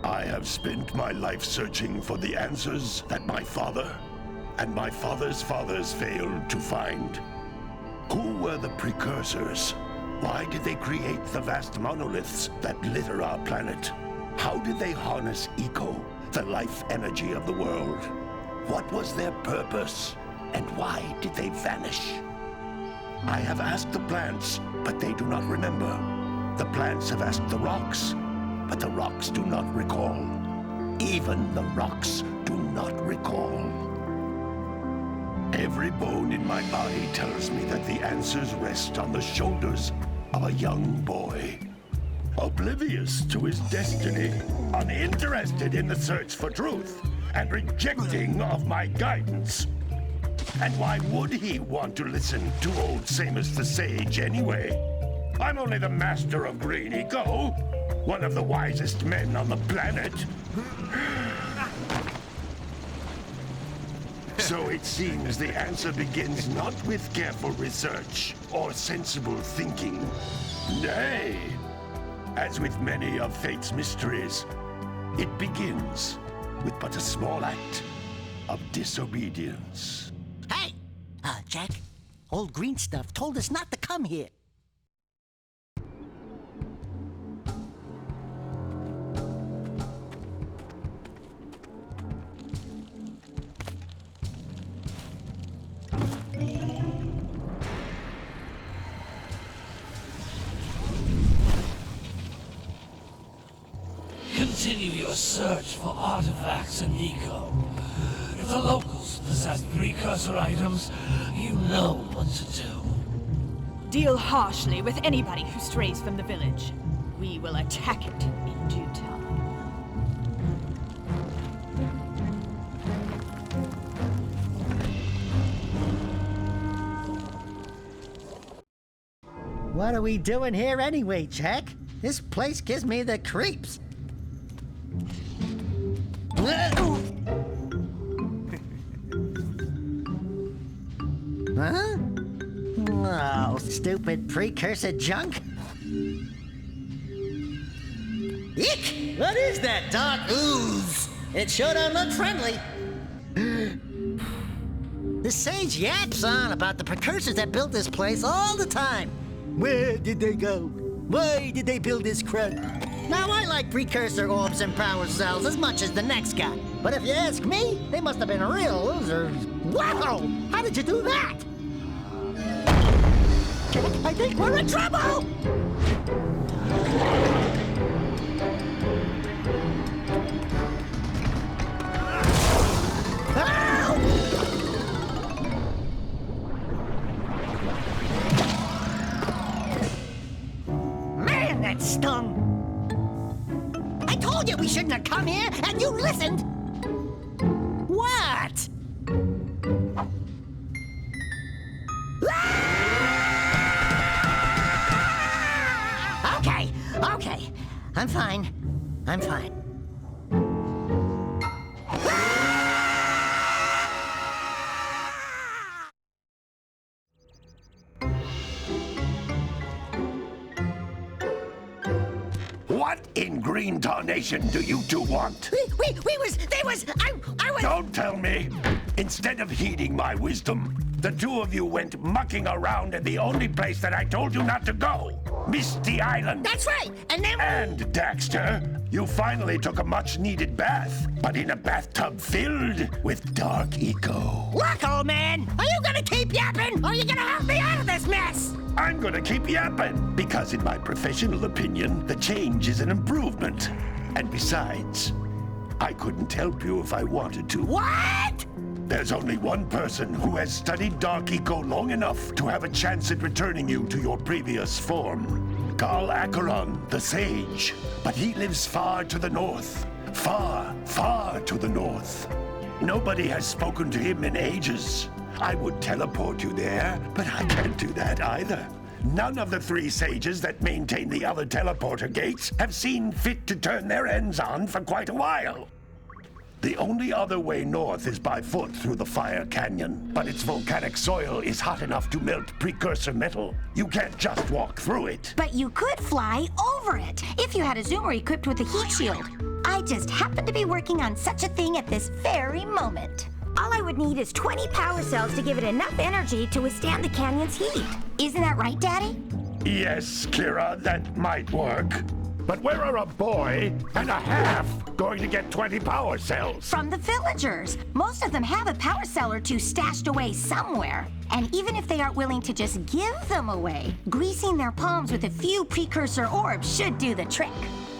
I have spent my life searching for the answers that my father and my father's fathers failed to find. Who were the Precursors? Why did they create the vast monoliths that litter our planet? How did they harness eco, the life energy of the world? What was their purpose? And why did they vanish? I have asked the plants, but they do not remember. The plants have asked the rocks, but the rocks do not recall. Even the rocks do not recall. Every bone in my body tells me that the answers rest on the shoulders of a young boy. Oblivious to his destiny, uninterested in the search for truth, and rejecting of my guidance. And why would he want to listen to old Samus the Sage anyway? I'm only the master of green eco, one of the wisest men on the planet. So it seems the answer begins not with careful research or sensible thinking. Nay, as with many of fate's mysteries, it begins with but a small act of disobedience. Hey! Jak, old green stuff told us not to come here. Continue your search for artifacts and eco. If the locals possess precursor items, you know what to do. Deal harshly with anybody who strays from the village. We will attack it in due time. What are we doing here anyway, Jak? This place gives me the creeps. Huh? Oh, stupid precursor junk. Eek! What is that dark ooze? It sure don't look friendly. The sage yaps on about the precursors that built this place all the time. Where did they go? Why did they build this crud? Now, I like precursor orbs and power cells as much as the next guy. But if you ask me, they must have been real losers. Wow! How did you do that? I think we're in trouble! Man, that stung! I told you we shouldn't have come here, and you listened! What? Okay. I'm fine. What in green tarnation do you two want? I was... Don't tell me! Instead of heeding my wisdom, the two of you went mucking around in the only place that I told you not to go. Misty Island. That's right, and then... And, Daxter, you finally took a much-needed bath, but in a bathtub filled with dark eco. Look, old man, are you gonna keep yapping, or are you gonna help me out of this mess? I'm gonna keep yapping, because in my professional opinion, the change is an improvement. And besides, I couldn't help you if I wanted to. What? There's only one person who has studied Dark Eco long enough to have a chance at returning you to your previous form. Carl Acheron, the Sage. But he lives far to the north. Far, far to the north. Nobody has spoken to him in ages. I would teleport you there, but I can't do that either. None of the 3 sages that maintain the other teleporter gates have seen fit to turn their ends on for quite a while. The only other way north is by foot through the Fire Canyon, but its volcanic soil is hot enough to melt precursor metal. You can't just walk through it. But you could fly over it if you had a zoomer equipped with a heat shield. I just happen to be working on such a thing at this very moment. All I would need is 20 power cells to give it enough energy to withstand the canyon's heat. Isn't that right, Daddy? Yes, Kira, that might work. But where are a boy and a half going to get 20 power cells? From the villagers. Most of them have a power cell or 2 stashed away somewhere. And even if they aren't willing to just give them away, greasing their palms with a few precursor orbs should do the trick.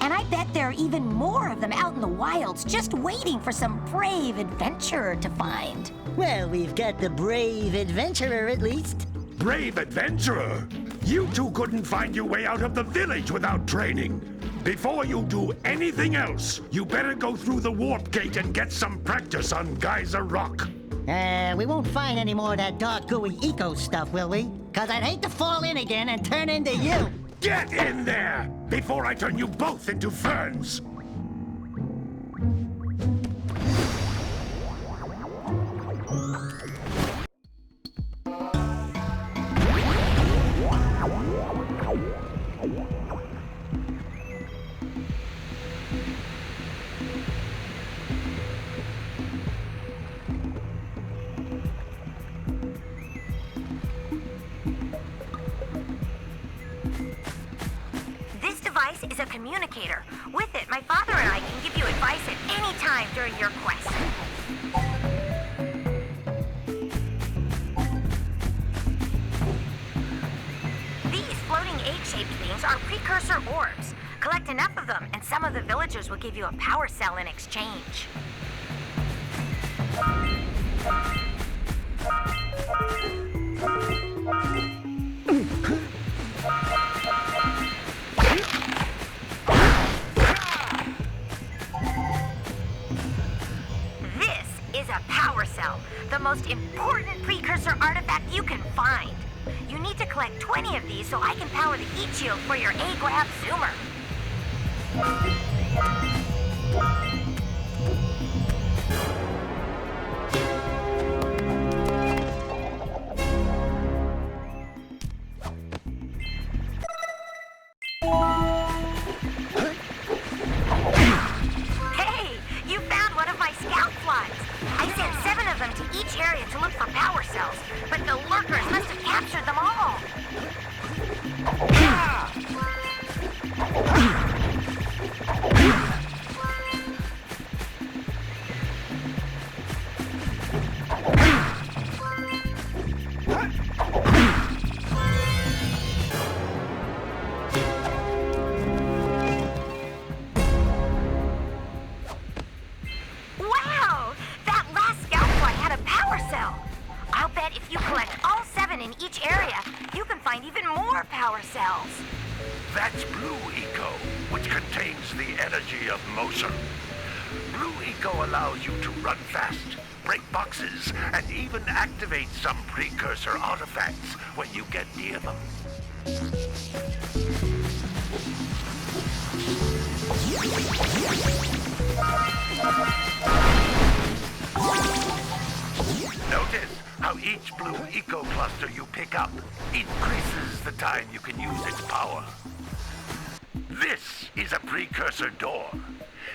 And I bet there are even more of them out in the wilds just waiting for some brave adventurer to find. Well, we've got the brave adventurer at least. Brave adventurer? You two couldn't find your way out of the village without training. Before you do anything else, you better go through the warp gate and get some practice on Geyser Rock. We won't find any more of that dark gooey eco stuff, will we? 'Cause I'd hate to fall in again and turn into you. Get in there before I turn you both into ferns. Is a communicator. With it, my father and I can give you advice at any time during your quest. These floating egg-shaped things are precursor orbs. Collect enough of them, and some of the villagers will give you a power cell in exchange. The most important precursor artifact you can find. You need to collect 20 of these so I can power the heat shield for your A-Grab zoomer. Hey, you found one of my scout flies. I sent 7 of them to each area to look for power cells, but the lurkers must have captured them all. That's Blue Eco, which contains the energy of motion. Blue Eco allows you to run fast, break boxes, and even activate some precursor artifacts when you get near them. Notice how each Blue Eco cluster you pick up increases the time you can use its power. This is a precursor door.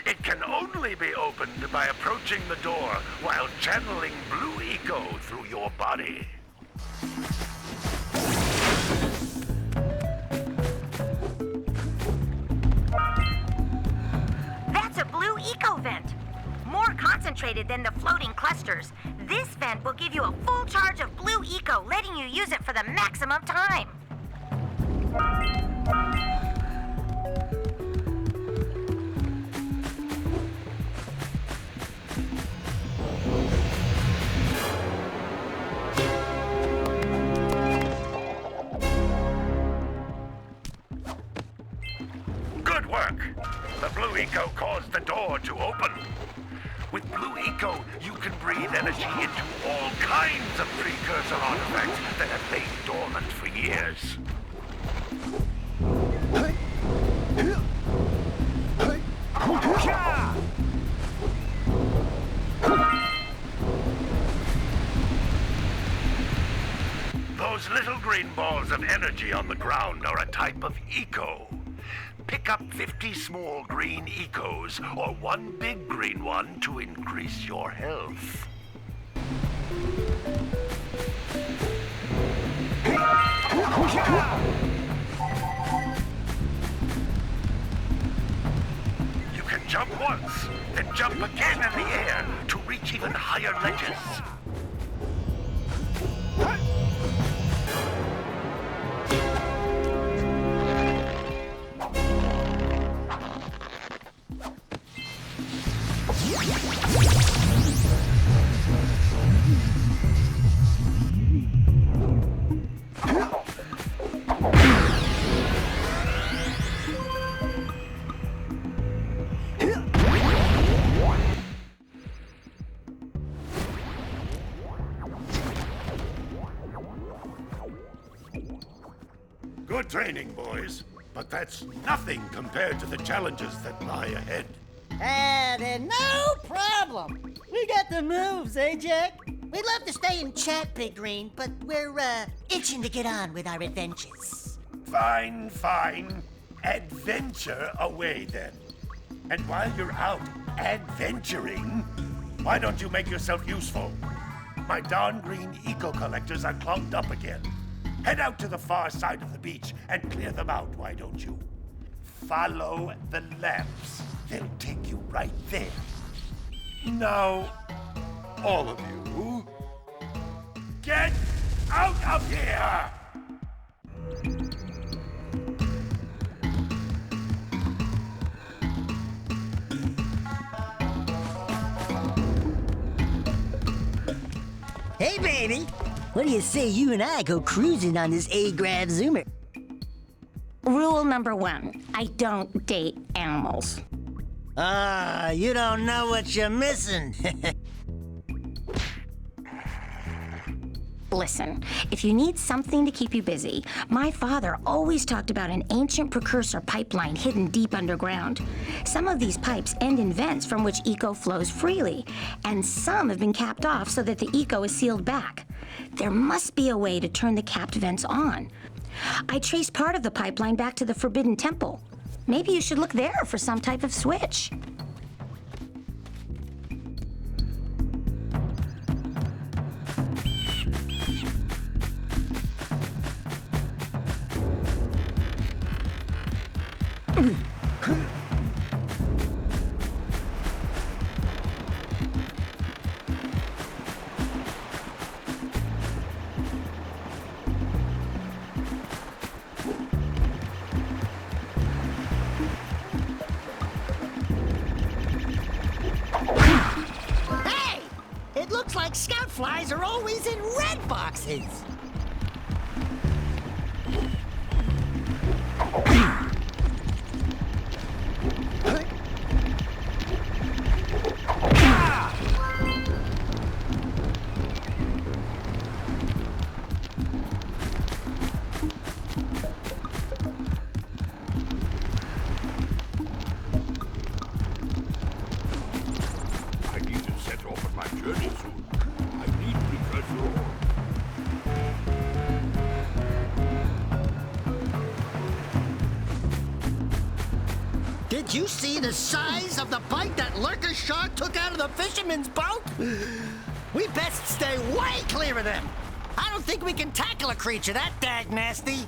It can only be opened by approaching the door while channeling Blue Eco through your body. That's a Blue Eco vent. More concentrated than the floating clusters. This vent will give you a full charge of Blue Eco, letting you use it for the maximum time. Good work. The Blue Eco caused the door to open. With Blue Eco, you can breathe energy into all kinds of precursor artifacts that have lain dormant for years. Those little green balls of energy on the ground are a type of Eco. Pick up 50 small green Ecos or one big green one to increase your health. You can jump once, then jump again in the air to reach even higher ledges. Good training, boys, but that's nothing compared to the challenges that lie ahead. Then no problem. We got the moves, eh, Jack? We'd love to stay and chat, Big Green, but we're, itching to get on with our adventures. Fine, fine. Adventure away, then. And while you're out adventuring, why don't you make yourself useful? My darn green eco-collectors are clogged up again. Head out to the far side of the beach and clear them out, why don't you? Follow the lamps. They'll take you right there. Now, all of you, get out of here! Hey, baby. What do you say you and I go cruising on this A-Grav Zoomer? Rule number 1, I don't date animals. You don't know what you're missing. Listen, if you need something to keep you busy, my father always talked about an ancient precursor pipeline hidden deep underground. Some of these pipes end in vents from which eco flows freely, and some have been capped off so that the eco is sealed back. There must be a way to turn the capped vents on. I traced part of the pipeline back to the Forbidden Temple. Maybe you should look there for some type of switch. It looks like scout flies are always in red boxes. I need to set off on my journey soon. I need Precursor ore. Did you see the size of the bite that lurker shark took out of the fisherman's boat? We best stay way clear of them. I don't think we can tackle a creature that dag nasty.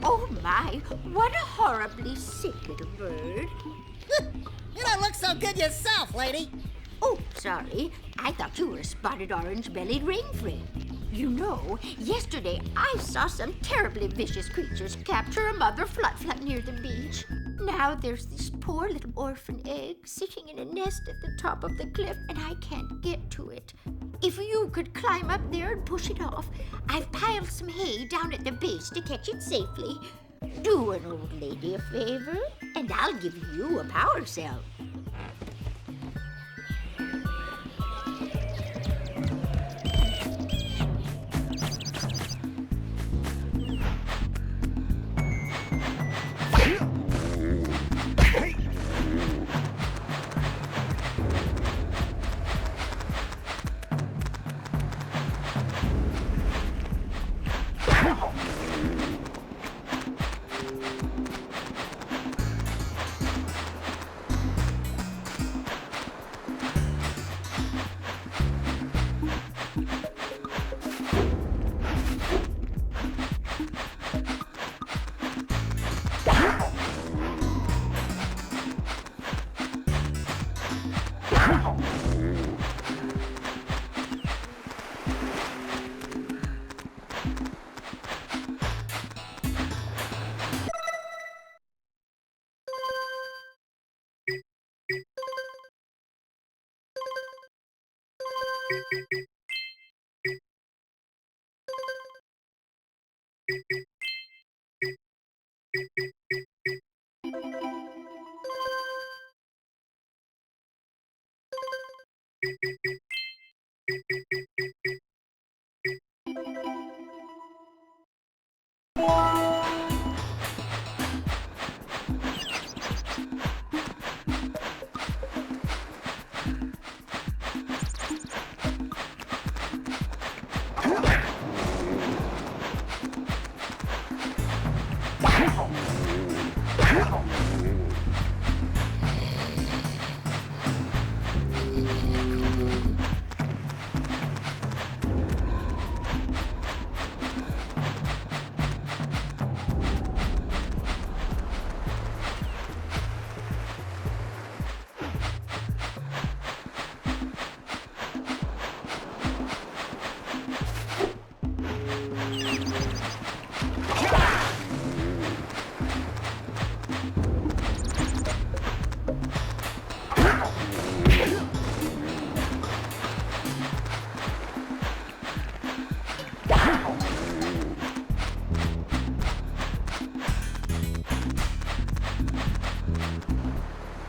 Oh my, what a horribly sick little bird. You don't look so good yourself, lady. Oh, sorry. I thought you were a spotted orange-bellied rainfred. You know, yesterday I saw some terribly vicious creatures capture a mother flut-flut near the beach. Now there's this poor little orphan egg sitting in a nest at the top of the cliff, and I can't get to it. If you could climb up there and push it off, I've piled some hay down at the base to catch it safely. Do an old lady a favor, and I'll give you a power cell.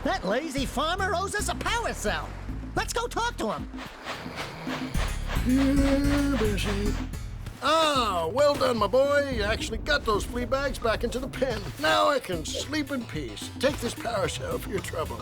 That lazy farmer owes us a power cell. Let's go talk to him. Ah, well done, my boy. You actually got those flea bags back into the pen. Now I can sleep in peace. Take this power cell for your trouble.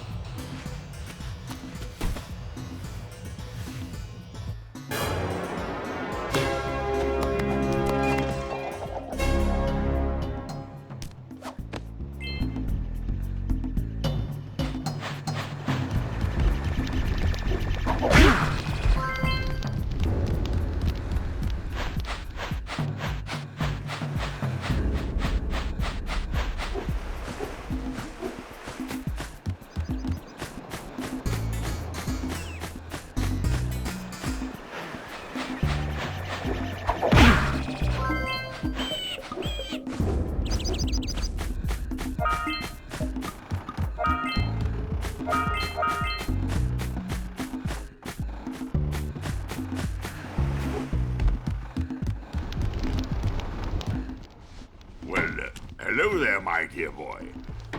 Hello there, my dear boy.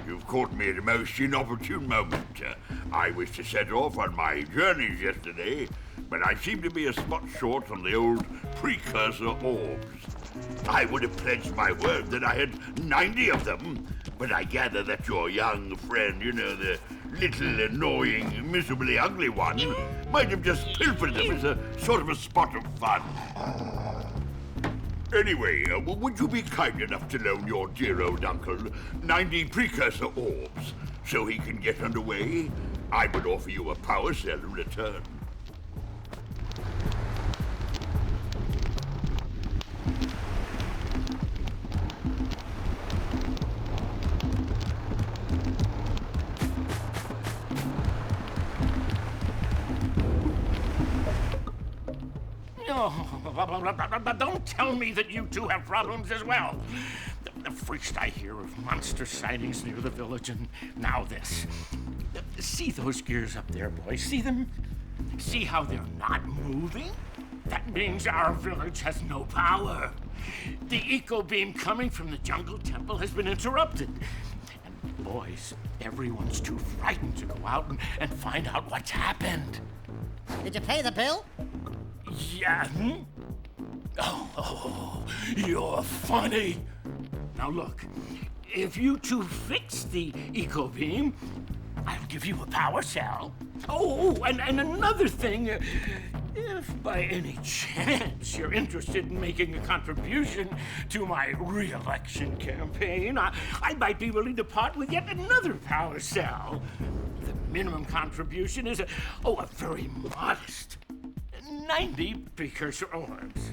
You've caught me at a most inopportune moment. I was to set off on my journeys yesterday, but I seem to be a spot short on the old Precursor orbs. I would have pledged my word that I had 90 of them, but I gather that your young friend, you know, the little annoying, miserably ugly one, might have just pilfered them as a sort of a spot of fun. Anyway, would you be kind enough to loan your dear old uncle 90 Precursor orbs so he can get underway? I would offer you a power cell in return. Don't tell me that you two have problems as well. First I hear of monster sightings near the village, and now this. See those gears up there, boys? See them? See how they're not moving? That means our village has no power. The eco beam coming from the jungle temple has been interrupted. And boys, everyone's too frightened to go out and find out what's happened. Did you pay the bill? Yeah. Oh, you're funny. Now look, if you two fix the eco beam, I'll give you a power cell. Oh, and another thing, if by any chance you're interested in making a contribution to my re-election campaign, I might be willing to part with yet another power cell. The minimum contribution is a very modest 90 precursor orbs.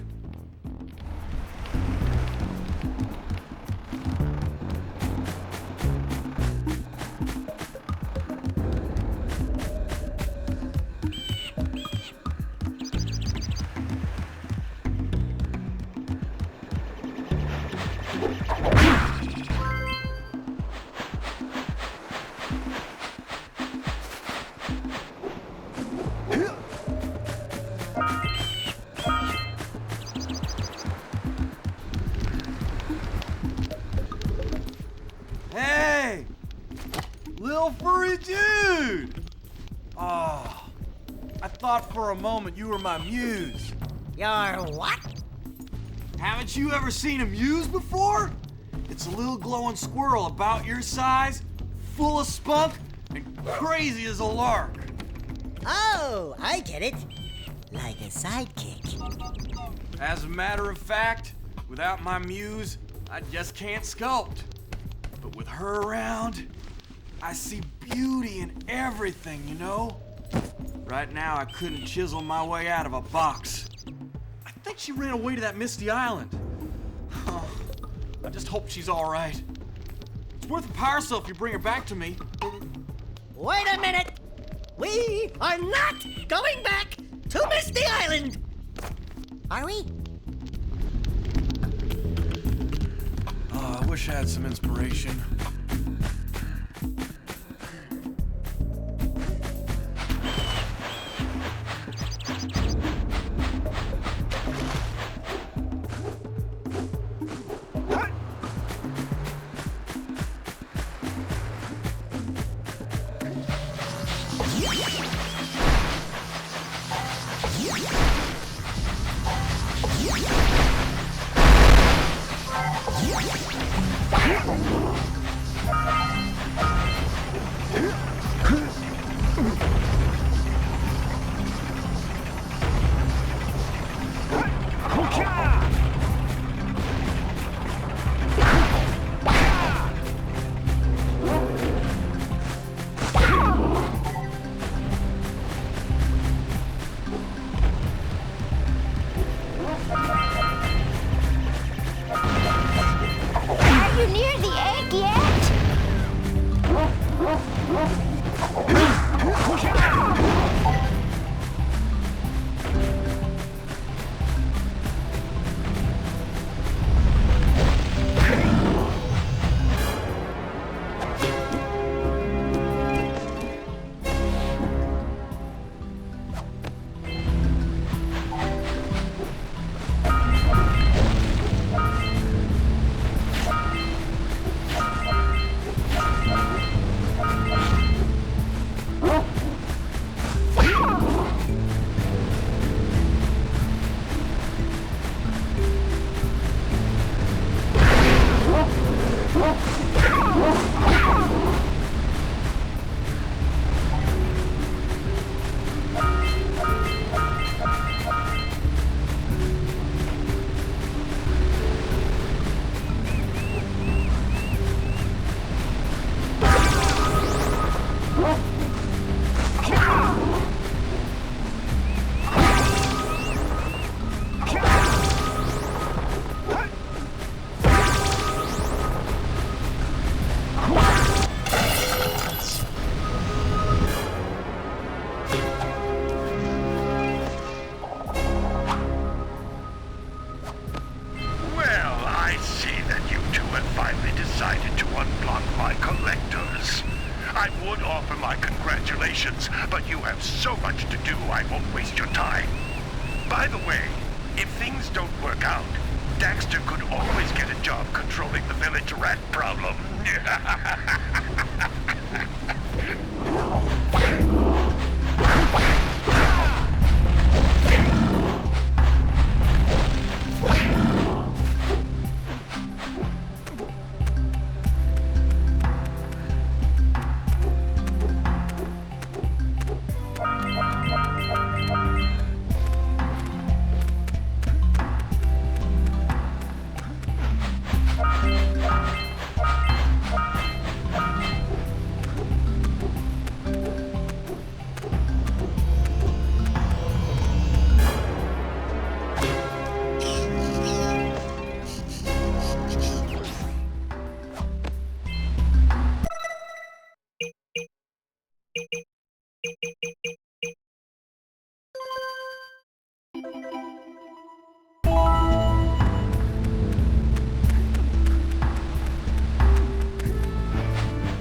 Hey! Little furry dude! Oh, I thought for a moment you were my muse. Your what? Haven't you ever seen a muse before? It's a little glowing squirrel about your size, full of spunk, and crazy as a lark. Oh, I get it. Like a sidekick. As a matter of fact, without my muse, I just can't sculpt. But with her around, I see beauty in everything, you know? Right now, I couldn't chisel my way out of a box. I think she ran away to that misty island. I just hope she's all right. It's worth a power cell if you bring her back to me. Wait a minute! We are not going back to Misty Island! Are we? Oh, I wish I had some inspiration. Are you near the egg yet? congratulations, but you have so much to do I won't waste your time. By the way, if things don't work out, Daxter could always get a job controlling the village rat problem.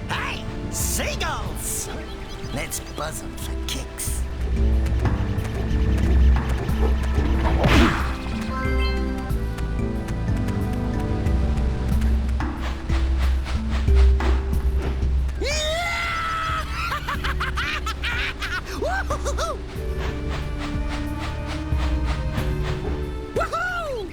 Hey, seagulls! Let's buzz them for kicks. Woo-hoo-hoo-hoo! Woohoo!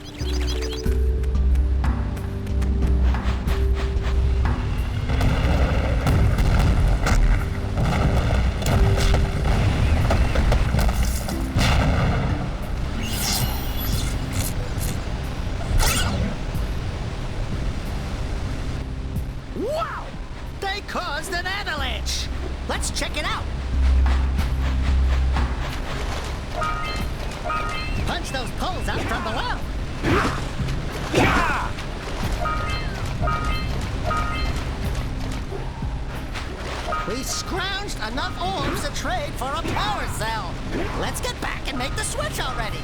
Wow! They caused an avalanche! Let's check it out! Punch those poles out from below! We scrounged enough orbs to trade for a power cell! Let's get back and make the switch already!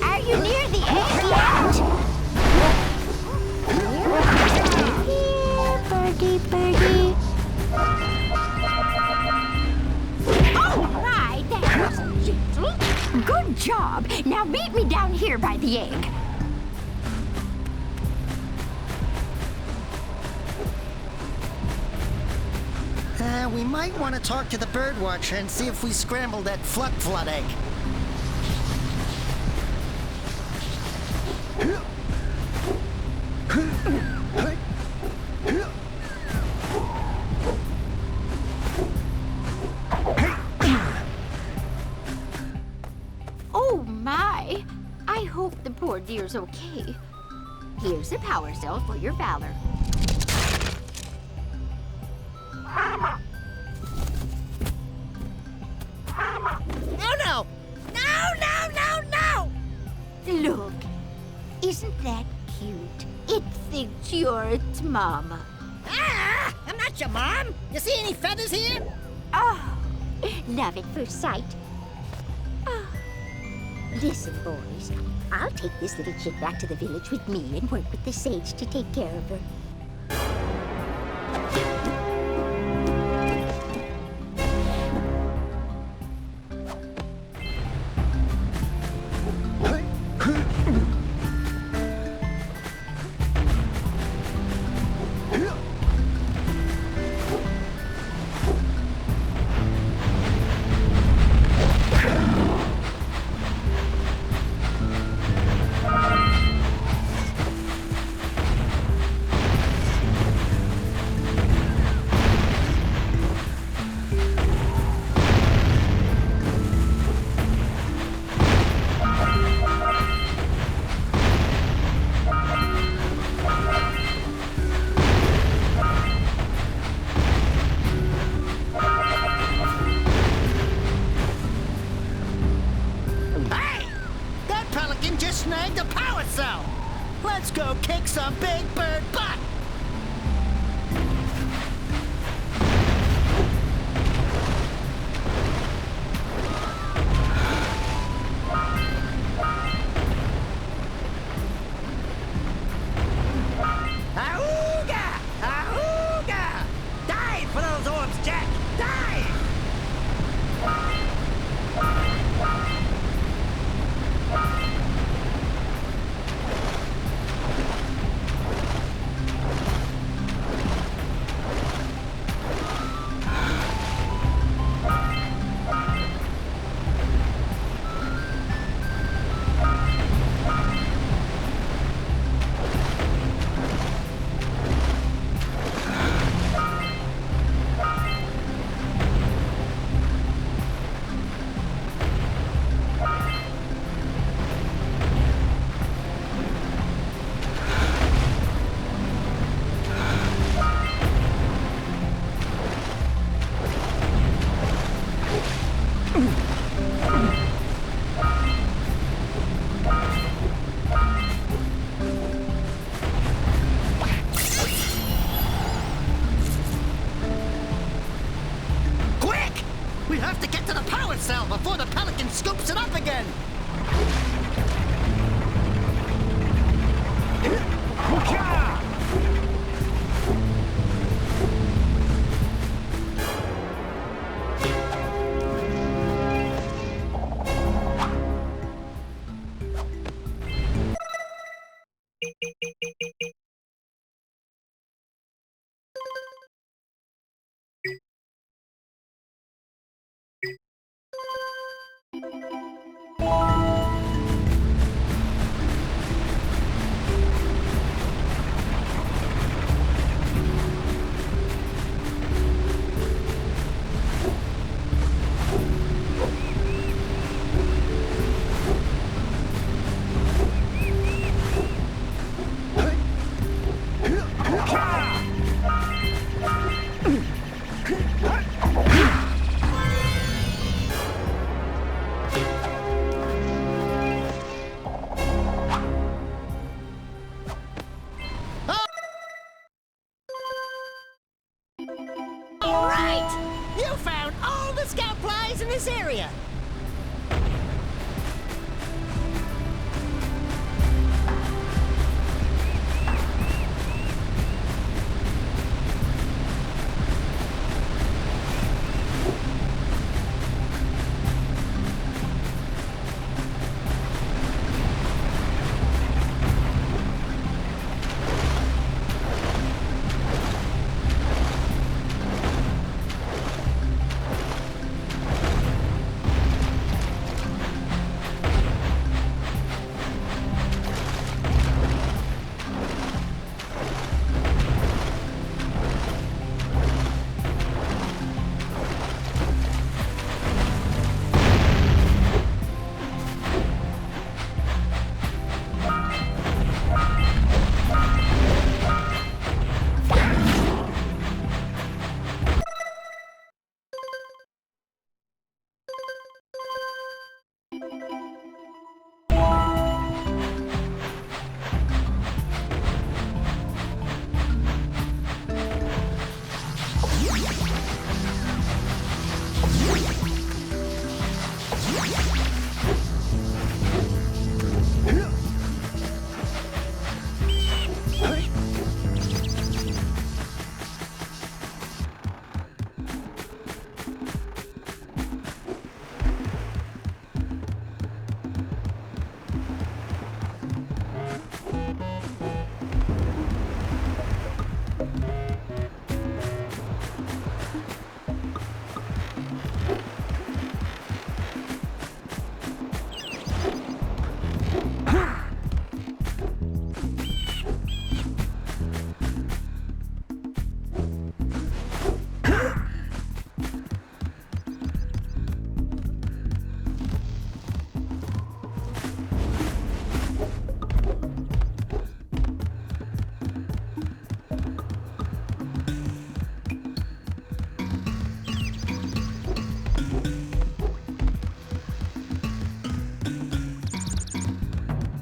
Are you near the egg yet? Here, birdie, birdie. All right, that was gentle. Good job. Now meet me down here by the egg. We might want to talk to the bird watcher and see if we scrambled that flood egg. Oh my! I hope the poor dear's okay. Here's a power cell for your valor. Oh no! No, no, no, no! Look, isn't that cute? It thinks you're its mama. Ah! I'm not your mom! You see any feathers here? Oh, love at first sight. Oh. Listen, boys, I'll take this little chick back to the village with me and work with the sage to take care of her. snagged a power cell! Let's go kick some big bird butt! Auga! Auga! Dive for those orbs, Jack! Dive! We have to get to the power cell before the Pelican scoops it up again!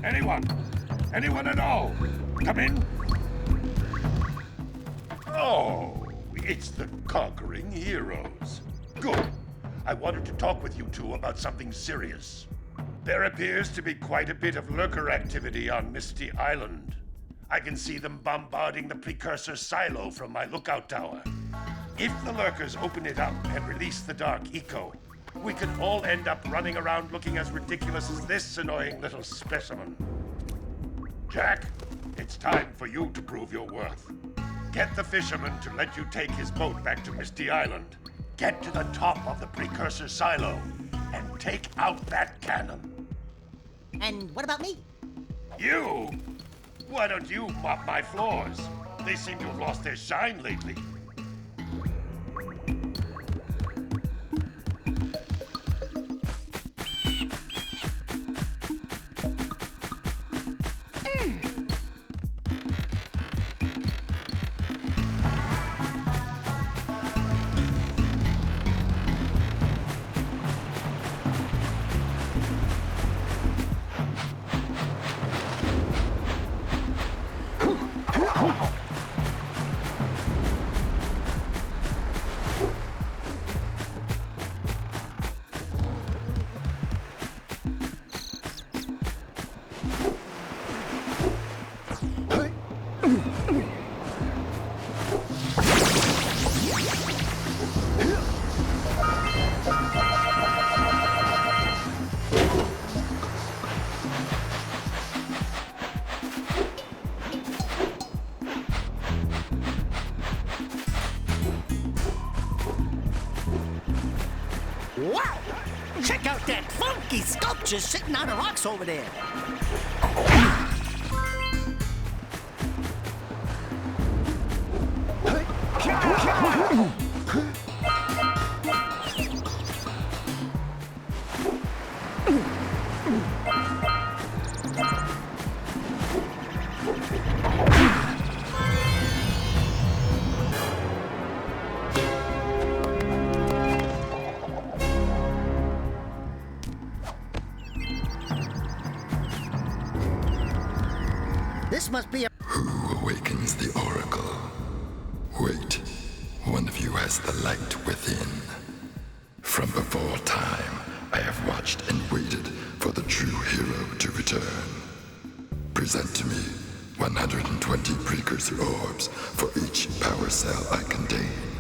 Anyone? Anyone at all? Come in. Oh, it's the conquering heroes. Good. I wanted to talk with you two about something serious. There appears to be quite a bit of lurker activity on Misty Island. I can see them bombarding the Precursor silo from my lookout tower. If the lurkers open it up and release the Dark Eco, we could all end up running around looking as ridiculous as this annoying little specimen. Jak, it's time for you to prove your worth. Get the fisherman to let you take his boat back to Misty Island. Get to the top of the Precursor silo and take out that cannon. And what about me? You? Why don't you mop my floors? They seem to have lost their shine lately. Wow! Check out that funky sculpture sitting on the rocks over there. This must be a... Who awakens the Oracle? Wait, one of you has the light within. From before time, I have watched and waited for the true hero to return. Present to me 120 Precursor orbs for each power cell I contain.